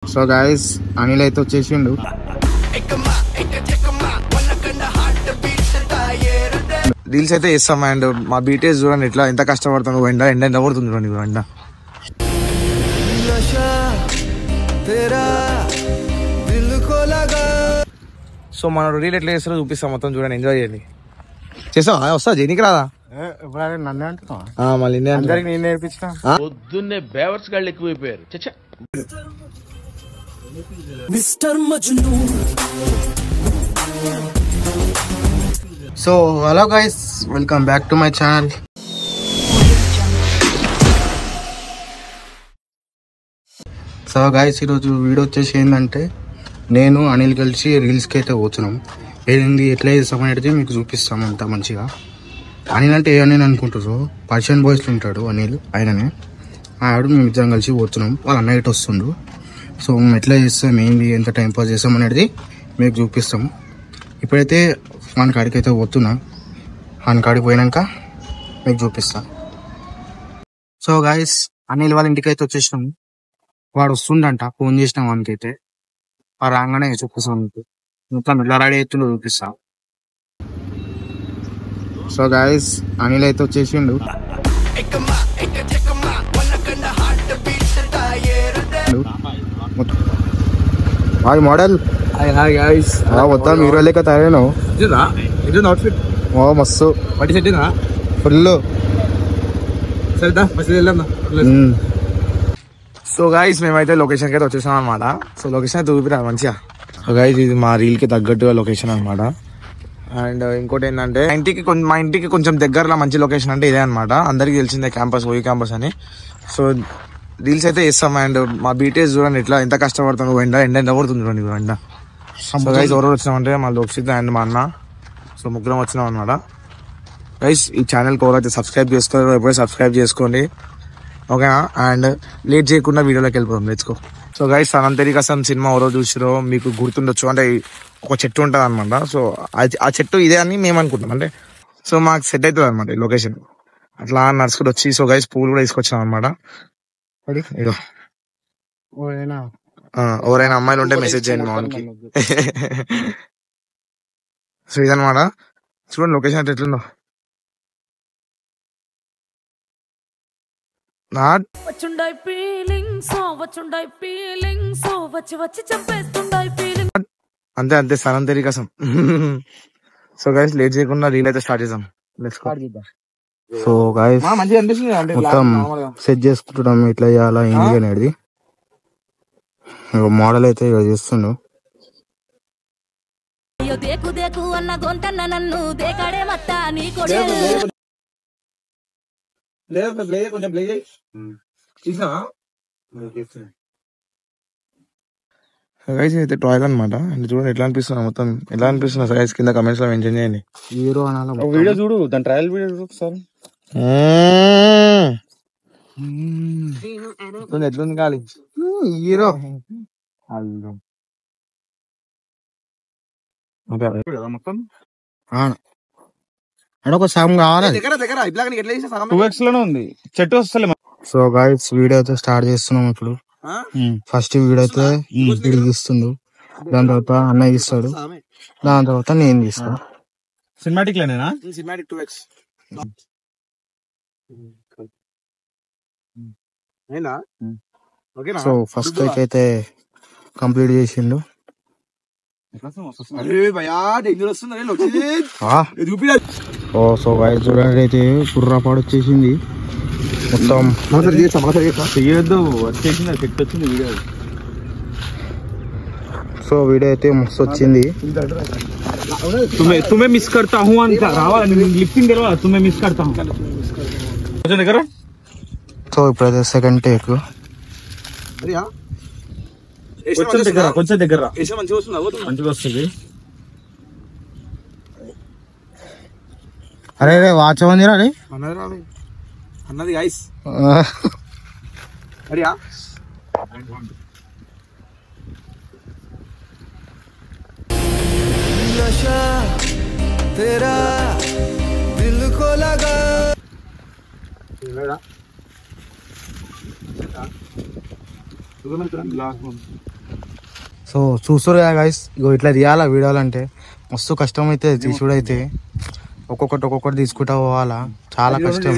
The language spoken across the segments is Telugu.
సో గైస్ అనిల్ అయితే వచ్చేసిండు. రీల్స్ అయితే చేస్తాం అండ్ మా బీటీఎస్ చూడండి ఎట్లా ఎంత కష్టపడుతుంది. ఎండ పడుతుంది చూడండి ఎండ. సో మన రీల్ ఎట్లా చేస్తారో చూపిస్తాం, మొత్తం చూడండి, ఎంజాయ్ చేయండి. చేస్తావా? వస్తా జైనికి రాదా? నన్నే అంటున్నా మళ్ళీ అందరికి నేను నేర్పించిన. పొద్దున్నే బేవర్స్ గాళ్ళు ఎక్కువైపోయారు. చచ్చా so hello guys, welcome back to my channel. So guys ఈరోజు వీడియో వచ్చేసి ఏంటంటే నేను అనిల్ కలిసి రీల్స్కి అయితే పోతున్నాం. ఏంది ఎట్లా చేస్తామనేది మీకు చూపిస్తాం అంత మంచిగా. అనిల్ అంటే ఏ అనిల్ అనుకుంటారు, పర్షియన్ బాయ్స్లో ఉంటాడు అనిల్, ఆయననే. ఆడు మేము ఇద్దరం కలిసి పోతున్నాం. వాళ్ళ నైట్ వస్తుండు. సో మేము ఎట్లా చేస్తాం, ఏంది, ఎంత టైం పాస్ చేస్తాం అనేది మీకు చూపిస్తాం. ఇప్పుడైతే మన కాడికి అయితే పోతున్నా. మన కాడికి పోయినాక మీకు చూపిస్తాం. సో గాయస్ అనిల్ వాళ్ళ ఇంటికి అయితే వచ్చేసినాం. వాడు వస్తుండంట, ఫోన్ చేసినాం వానికైతే. రాగానే చూపిస్తాం మీకు మొత్తం ఎట్లా రెడీ అవుతుండో చూపిస్తా. సో గాయస్ అనిల్ అయితే వచ్చేసిండు. Hi model. Hi guys. మొత్తం హీరో లెక్క తయారైనావు. అవుట్ఫిట్ మస్తు పట్టి సెట్ ఫుల్. సరేదా మసీద్ వెళ్దాం. సో గైస్ మేమైతే లొకేషన్కి అయితే వచ్చేసాం అనమాట. సో లొకేషన్ అయితే చూపిరా మంచిగా. సో గైస్ ఇది మా రీల్కి తగ్గట్టుగా లొకేషన్ అనమాట. అండ్ ఇంకోటి ఏంటంటే మా ఇంటికి కొంచెం దగ్గరలో మంచి లొకేషన్ అంటే ఇదే అనమాట. అందరికీ తెలిసిందే క్యాంపస్, ఓయి క్యాంపస్ అని. సో రీల్స్ అయితే చేస్తాం అండ్ మా బీటీఎస్ చూడండి ఎట్లా ఎంత కష్టపడుతుంది. ఎండ పడుతుంది చూడండి ఎండ. సో గైస్ ఎవరు వచ్చినామంటే మా లోక్షిత్ అండ్ మా అన్న. సో ముగ్గురం వచ్చినాం అనమాట. గైస్ ఈ ఛానల్కి ఎవరైతే సబ్స్క్రైబ్ చేసుకోవాలో ఎప్పుడైతే సబ్స్క్రైబ్ చేసుకోండి, ఓకేనా? అండ్ లేట్ చేయకుండా వీడియోలోకి వెళ్ళిపోదాం, లెట్స్ గో. సో గైస్ సనంతరికసం సినిమా ఎవరో చూసిరో మీకు గుర్తుండొచ్చు. అంటే ఒక చెట్టు ఉంటుంది అనమాట. సో ఆ చెట్టు ఇదే అని మేము అనుకుంటాం. అంటే సో మాకు సెట్ అవుతుంది అనమాట ఈ లొకేషన్. అట్లా నడుచుకుంటూ వచ్చి సో గైస్ పూలు కూడా తీసుకొచ్చాం అనమాట. ఇదో ఎవరైనా అమ్మాయిలు ఉంటే మెసేజ్ చేయండి మా వానికి. సో ఇదనమాట, చూడండి లొకేషన్ అయితే ఎట్లుందో. అంతే అంతే సనంతరి కోసం. సో గైస్ లేట్ చేయకుండా రీల్ అయితే స్టార్ట్ చేద్దాం. సో గైస్ మొత్తం సెట్ చేసుకుంటున్నాం ఇట్లా చేయాలా ఏంటి అనేది. మోడల్ అయితే చేస్తుండు. గైస్ అయితే టాయిల్ అనమాట. చూడండి ఎట్లా అనిపిస్తున్నా, మొత్తం ఎలా అనిపిస్తున్నా గైస్ కింద కమెంట్స్ లో మెన్షన్ చేయండి. హీరో అనాలి వీడియో చూడు, దాని ట్రయల్ వీడియో చూడు ఒకసారి. ఎట్లుంది కాలి హీరో. మొత్తం ఒక సాంగ్ కావాలి. ఉంది చెట్టు వస్తలే. సో గైస్ వీడియో అయితే స్టార్ట్ చేస్తున్నాం ఇప్పుడు. ఫస్ట్ వీడియో అయితే వీడియో తీస్తుండు, దాని తర్వాత అన్నయ్య తీస్తాడు, దాని తర్వాత నేను తీస్తాను. సినిమాటిక్ లేనేనా? సో ఫస్ట్ అయితే కంప్లీట్ చేసిండు. సో గైస్ చూడండి అయితే కుర్రాపాడు వచ్చేసింది మొత్తం. సో వీడియో అయితే మస్తు వచ్చింది. తుమ్మే మిస్ కడతా హూ అంత రావాలి, లిఫ్టింగ్ తెరవాలి. తుమ్మే మిస్ కడతా హూ. సో ఇప్పుడైతే సెకండ్ టేక్. కొంచెం దగ్గర మంచిగా వస్తుంది. అరే వాచ్ ఉంది రా అన్నది గైస్. तेरा दिल को लगा ग्लास సో చూస్తారు కదా గైస్, ఇగో ఇట్లా తీయాలా వీడియోలు అంటే మస్తు కష్టం అయితే తీసుడైతే. ఒక్కొక్కటి తీసుకుంటా పోవాలా, చాలా కష్టం.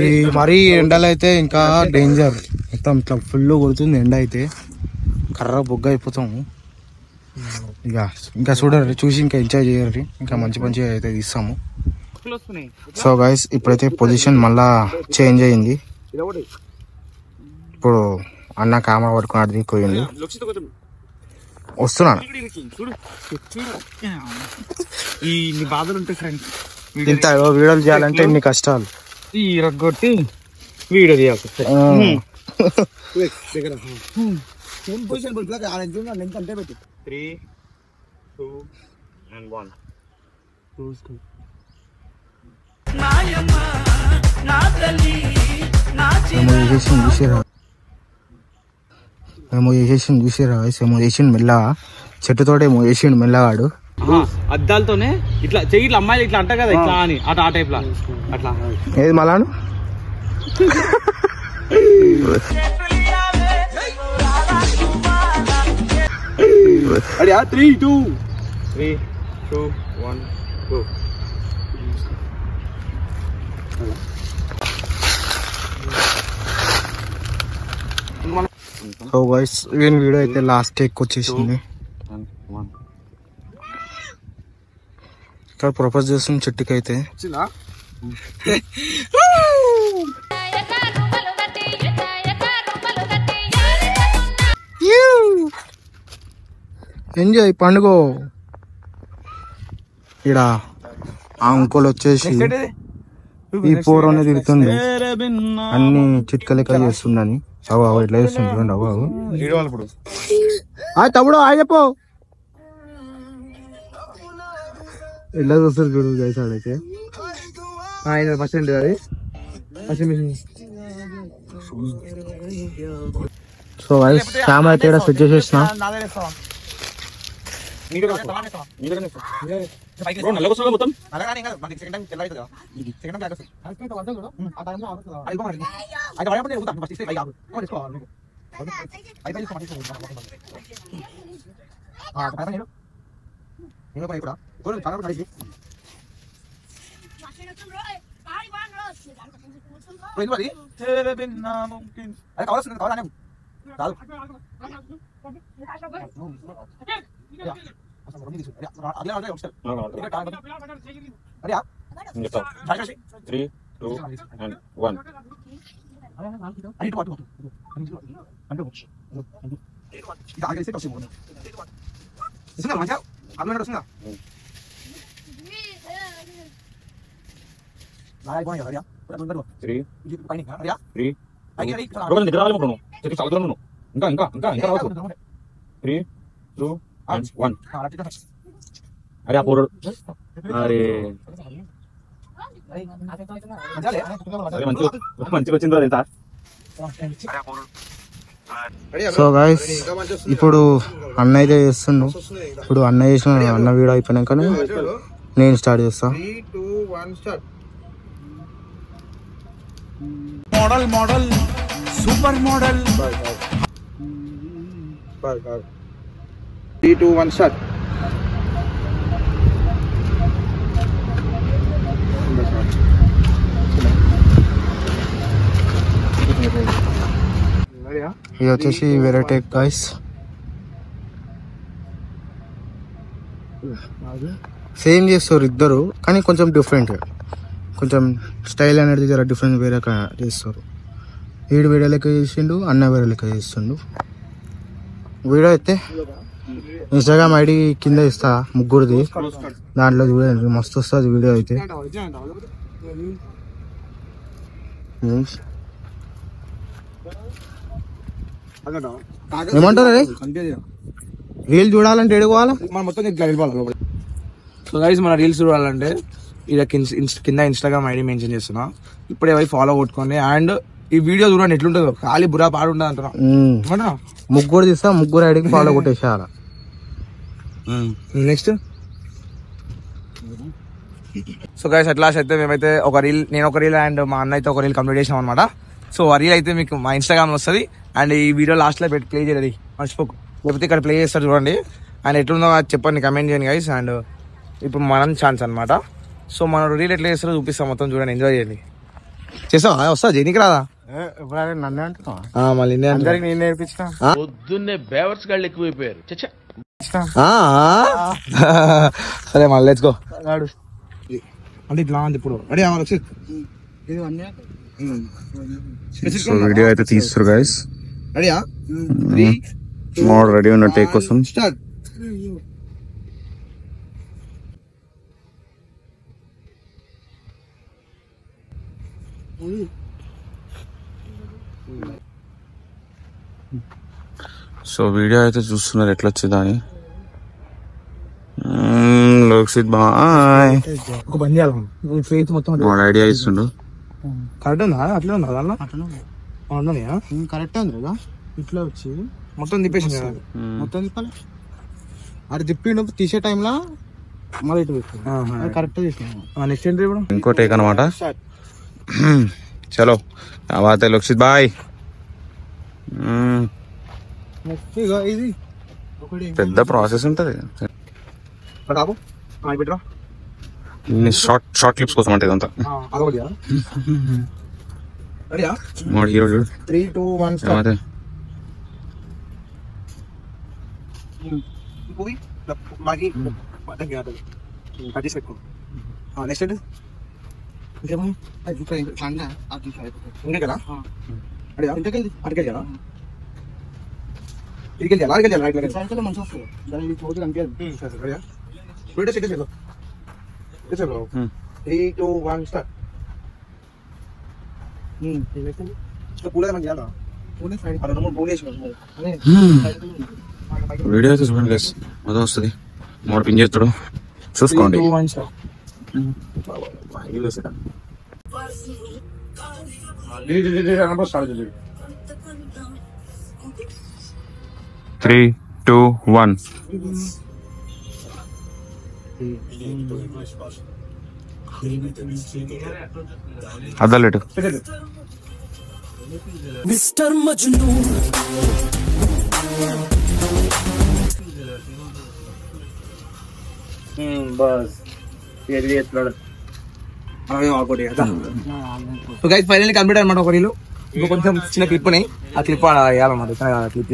ఈ మరీ ఎండలు అయితే ఇంకా డేంజర్. మొత్తం ఇట్లా ఫుల్ కొడుతుంది ఎండ అయితే, కర్ర బొగ్గ అయిపోతాము. ఇంకా చూడరు, చూసి ఇంకా ఎంజాయ్ చేయరు, ఇంకా మంచిగా అయితే తీస్తాము. సో గైస్ ఇప్పుడైతే పొజిషన్ మళ్ళా చేంజ్ అయింది. ఇప్పుడు అన్న కెమెరా పట్టుకున్నాడు, పోయింది. వస్తున్నాను. ఈ బాధలు ఉంటాయి ఫ్రెండ్స్, ఇంత వీడియోలు చేయాలంటే ఇన్ని కష్టాలు. ఈ రగ్గొట్టి వీడియో తీయాలి. 3, 2 and 1. ఏమో చేసేసిండు చూసారా, ఏమో చేసిండు మెల్లగా, చెట్టుతోటే ఏమో చేసిండు మెల్లగాడు. అద్దాలతోనే ఇట్లా చెయ్యి, ఇట్లా అమ్మాయిలు ఇట్లా అంట కదా, ఇట్లా అని ఆ టైప్ లా అట్లా. ఏది మళ్ళాను అడియా 3, 2, 1 go. సో గైస్ వీడియో అయితే లాస్ట్ టేక్ వచ్చేసింది. ఇక్కడ ప్రపోజ్ చేస్తుంది చెట్టుకి అయితే. ఎంజాయ్ పండుగ. ఇక్కడ ఆ అంకుల్ వచ్చేసి ఈ పోరనే తిడుతుండే, అన్ని చిట్కలెక్క చేస్తుండని. అవు ఇట్లా చేస్తుంది చూడండి. అవు తమ్ముడు చెప్పు, ఎట్లా చూస్తారు చూడు గైస్. ఆడైతే ఫస్ట్ ఏంటి అది washing machine. So guys camera అయితే ఇక్కడ సెట్ చేసేసిన. మొత్తం అరే పోరు అరే మంచిగా వచ్చింది. సో గైస్ ఇప్పుడు అన్న అయితే చేస్తుండు. ఇప్పుడు అన్న చేసిన అన్న వీడియో అయిపోయినాకనే నేను స్టార్ట్ చేస్తా. Model super model. 3, 2, 1 స్టార్ట్. ఇది వచ్చేసి వేరే టేక్ గైస్. సేమ్ చేస్తారు ఇద్దరు, కానీ కొంచెం డిఫరెంట్, కొంచెం స్టైల్ అనేది జర డిఫరెంట్ వేరే చేస్తారు. వీడు వేరే లెక్క చేసిండు, అన్న వేరే లెక్క చేస్తుండు. వీడియో అయితే ఇన్స్టాగ్రామ్ ఐడి కింద ఇస్తా ముగ్గురిది, దాంట్లో చూడండి మస్తు వస్తుంది వీడియో అయితే. ఏమంటారు రీల్ చూడాలంటే ఎడుకోవాలా మనం మొత్తం ఇట్లా వెళ్ళిపోవాలి. సో గైస్ మన రీల్స్ చూడాలంటే ఇలా కింద ఇన్స్టాగ్రామ్ ఐడి మెన్షన్ చేస్తున్నా, ఇప్పుడే పోయి ఫాలో కొట్టుకోండి. అండ్ ఈ వీడియో చూడండి ఎట్లుంటుందో, ఖాళీ బురా పాడు ఉంటుంది అంటున్నా. ముగ్గురు తీస్తా, ముగ్గురు ఐడికి ఫాలో కొట్టేసారా. నెక్స్ట్ సో గైస్ అట్లా అయితే మేమైతే నేను ఒక రీల్ అండ్ మా అన్న అయితే ఒక రీల్ కంప్లీట్ చేసాం అనమాట. సో ఆ రీల్ అయితే మీకు మా ఇన్స్టాగ్రామ్ లో వస్తుంది. అండ్ ఈ వీడియో లాస్ట్ లో పెట్టి ప్లే చేయాలి మర్చిపోకు, లేకపోతే ఇక్కడ ప్లే చేస్తారు చూడండి. అండ్ ఎట్లుందో అది చెప్పండి, కమెంట్ చేయండి గైస్. అండ్ ఇప్పుడు మనం ఛాన్స్ అనమాట. సో మనం రీల్ ఎట్లా చేస్తారో చూపిస్తాం, మొత్తం చూడండి, ఎంజాయ్ చేయండి. చేస్తావా? వస్తా జైనికి రాదా? నన్ను అంటున్నా మళ్ళీ అందరికి నేను నేర్పించిన పొద్దున్నే బేవర్స్ గాళ్ళు ఎక్కువైపోయారు. చచ్చా సరే మళ్ళీ లెట్స్ గో. అంటే ఇట్లా అంది ఇప్పుడు రెడీ అవ్వాలి. సో వీడియో అయితే తీస్తారు గైస్. రెడీయా? మోడ్ రెడీ ఉన్న టేక్ కోసం. స్టార్ట్. సో వీడియో అయితే చూస్తున్నారు ఎట్లా వచ్చిందా అని. లోక్సిత్ బాయ్ ఒక పని చేయాలి, ఫేస్ మొత్తం వాడు ఐడియా ఇస్తుండు. కరెక్ట్ ఉందా? అట్లే ఉందా దానిలో? ఉన్నాయా? కరెక్ట్ ఉంది కదా, ఇట్లా వచ్చి మొత్తం తిప్పేసి మొత్తం తిప్పాలి. అది తిప్పిండు తీసే టైంలో మళ్ళీ ఇటు పెట్టింది, కరెక్ట్ చేసినా. నెక్స్ట్ ఏంటి ఇప్పుడు? ఇంకో టేక్ అనమాట. చలో బాత్ లోక్సిత్ బాయ్. ఇగో ఇది ఒకటి పెద్ద ప్రాసెస్ ఉంటది. రాబు పెట్టరా షార్ట్ క్లిప్స్ కోసం అంటే ఇదంతా. అదొకటి రెడీయా? వాడు హీరో చూడు 3, 2, 1 స్టార్ట్. ఏమైతే మాకి కట్ చేసి పెట్టుకో. నెక్స్ట్ ఏంటి? ఇంకా కదా? రెడీయా? అటుకెళ్ళి కదా? ఇటుకెళ్ళి అటుకెళ్ళి మంచిగా వస్తుంది దాని రోజు కనిపించదు. రెడీయా? 3, 2, 1 స్టార్ట్. పూలే మనకి చేయాలా? వీడియో అయితే చూడండి గైస్, మొదలు వస్తుంది. మోడ్ పిన్ చేస్తాడు చూసుకోండి. 3, 2, 1. అద్దలేటు mister Majnu bus final complete అనమాట. ఒక రీలు ఇంకో కొంచెం చిన్న క్లిప్ ఉన్నాయి, ఆ క్లిప్ వేయాలన్నమాట. క్లిప్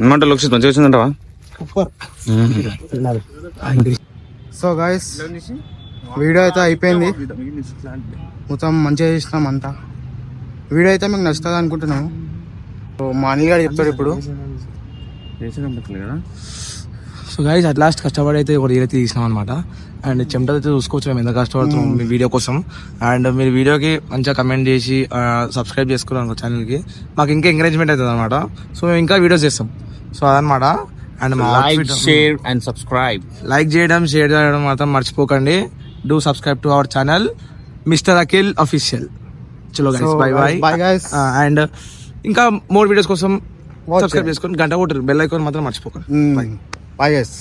ఏమంటే లోక్సిత్ మంచిగా వచ్చిందంటవా? సో గైస్ వీడియో అయితే అయిపోయింది, మొత్తం మంచిగా చేసినాం అంతా. వీడియో అయితే మీకు నచ్చుతుంది అనుకుంటున్నాము. సో మా అనిల్ గారు చెప్తాడు ఇప్పుడు. సో గైస్ అట్ లాస్ట్ కష్టపడి అయితే ఒక రీల్ అయితే తీసినాం అనమాట. అండ్ చెమట అయితే చూసుకోవచ్చు మేము ఎంత కష్టపడుతున్నాం మీ వీడియో కోసం. అండ్ మీరు వీడియోకి మంచిగా కమెంట్ చేసి సబ్స్క్రైబ్ చేసుకోవాలి ఛానల్కి, మాకు ఇంకా ఎంకరేజ్మెంట్ అవుతుంది అనమాట. సో మేము ఇంకా వీడియోస్ చేస్తాం. సో అదనమాట. అండ్ మా షేర్ అండ్ సబ్స్క్రైబ్, లైక్ చేయడం, షేర్ చేయడం మాత్రం మర్చిపోకండి. Do subscribe to our channel mister Akhil official. చలో guys bye bye. Bye guys. And ఇంకా మోర్ వీడియోస్ కోసం సబ్స్క్రైబ్ చేసుకొని గంట కొట్టరు, బెల్ ఐకాన్ మాత్రం మర్చిపోకండి. Bye guys.